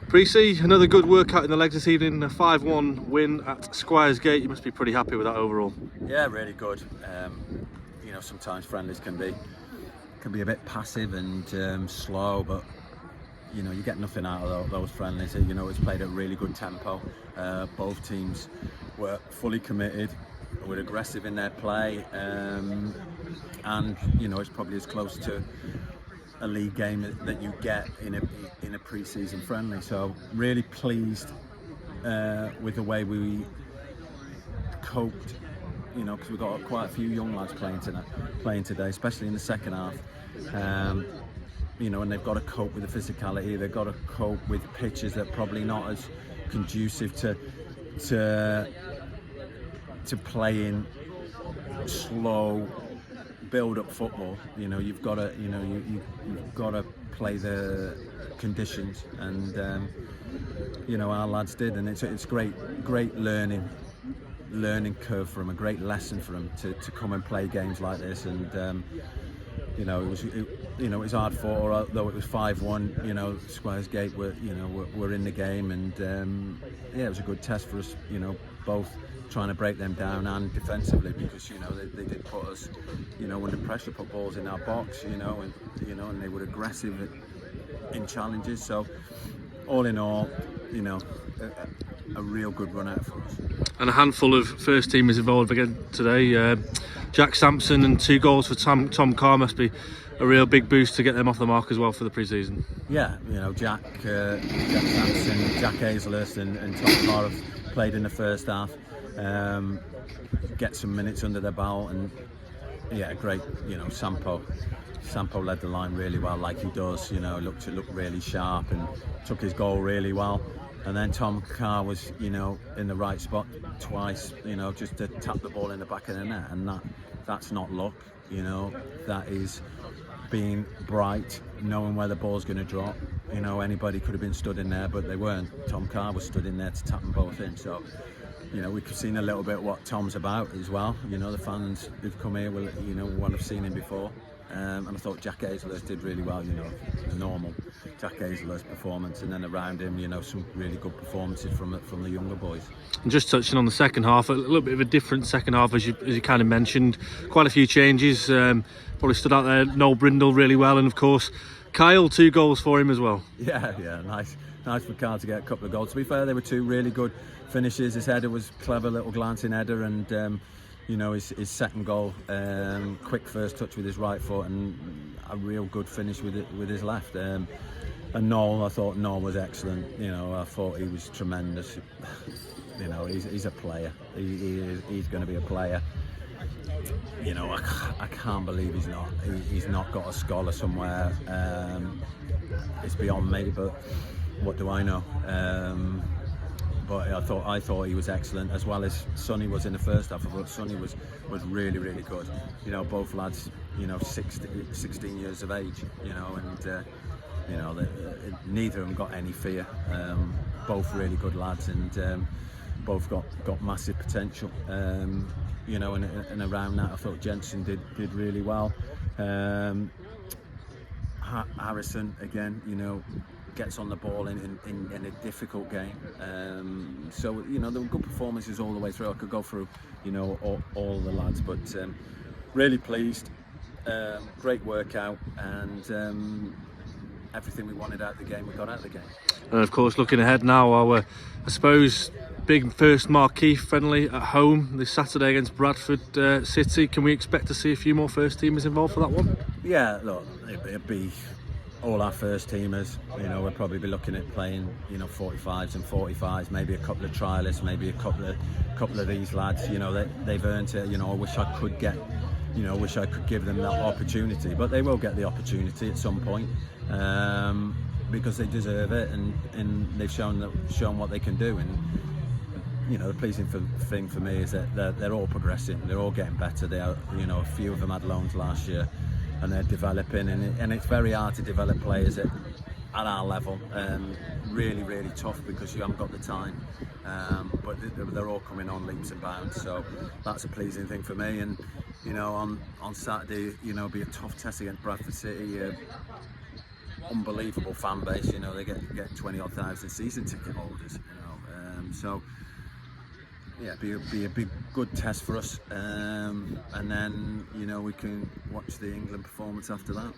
Preece, another good workout in the legs this evening, a 5-1 win at Squires Gate. You must be pretty happy with that overall. Yeah, really good. You know, sometimes friendlies can be a bit passive and slow, but you know, you get nothing out of those friendlies. You know, it's played at a really good tempo. Both teams were fully committed, were aggressive in their play, and you know, it's probably as close to a league game that you get in a pre-season friendly. So really pleased with the way we coped. You know, because we've got quite a few young lads playing today, especially in the second half. You know, and they've got to cope with the physicality. They've got to cope with pitches that are probably not as conducive to playing slow build-up football. You know, you've got to, you know, you've got to play the conditions, and you know, our lads did, and it's great learning curve for them, a great lesson for them to come and play games like this. And you know, it was hard fought, although it was 5-1. You know, Squires Gate were in the game, and yeah, it was a good test for us. You know, both trying to break them down and defensively, because you know they did put us, you know, under pressure, put balls in our box. You know, and they were aggressive in challenges. So all in all, you know, a real good run out for us. And a handful of first teamers involved again today. Jack Sampson and 2 goals for Tom Carr must be a real big boost to get them off the mark as well for the pre-season. Yeah, you know, Jack Sampson, Jack Hazlehurst and Tom Carr have played in the first half. Get some minutes under their belt, and yeah, great. You know, Sampo led the line really well, like he does. You know, looked really sharp and took his goal really well. And then Tom Carr was, you know, in the right spot twice, you know, just to tap the ball in the back of the net, and that's not luck. You know, that is being bright, knowing where the ball's going to drop. You know, anybody could have been stood in there, but they weren't. Tom Carr was stood in there to tap them both in. So, you know, we've seen a little bit what Tom's about as well. You know, the fans who've come here will, you know, want to have seen him before. And I thought Jack Hazlehurst did really well. You know, normal Jack Hazlehurst performance, and then around him, you know, some really good performances from the younger boys. And just touching on the second half, a little bit of a different second half, as you kind of mentioned. Quite a few changes. Probably stood out there. Noel Brindle really well, and of course Kyle, 2 goals for him as well. Yeah, nice for Kyle to get a couple of goals. To be fair, they were 2 really good finishes. His header was clever, little glancing header, and you know, his second goal, quick first touch with his right foot, and a real good finish with his left. And Noel, I thought Noel was excellent. You know, I thought he was tremendous. You know, he's a player. He's going to be a player. You know, I can't believe he's not got a scholar somewhere. It's beyond me, but what do I know? But I thought he was excellent, as well as Sonny was in the first half. I thought Sonny was really good. You know, both lads, you know, 16 years of age. You know, and you know, neither of them got any fear. Both really good lads, and both got massive potential. You know, and around that, I thought Jensen did really well. Harrison again, you know, gets on the ball in a difficult game. So, you know, there were good performances all the way through. I could go through, you know, all the lads, but really pleased. Great workout, and everything we wanted out of the game, we got out of the game. And of course, looking ahead now, our, I suppose, big first marquee friendly at home this Saturday against Bradford City. Can we expect to see a few more first teamers involved for that one? Yeah, look, it'd be all our first teamers. You know, we'll probably be looking at playing, you know, 45s and 45s, maybe a couple of trialists, maybe a couple of these lads. You know, they've earned it. You know, I wish I could give them that opportunity, but they will get the opportunity at some point. Because they deserve it, and they've shown what they can do. And you know, the pleasing thing for me is that they're all progressing. They're all getting better. They are, you know, a few of them had loans last year, and they're developing. And it's very hard to develop players at our level. Really tough, because you haven't got the time. But they're all coming on leaps and bounds. So that's a pleasing thing for me. And you know, on Saturday, you know, be a tough test against Bradford City. unbelievable fan base. You know, they get 20 odd thousand season ticket holders. You know, so yeah, be a big good test for us, and then you know we can watch the England performance after that.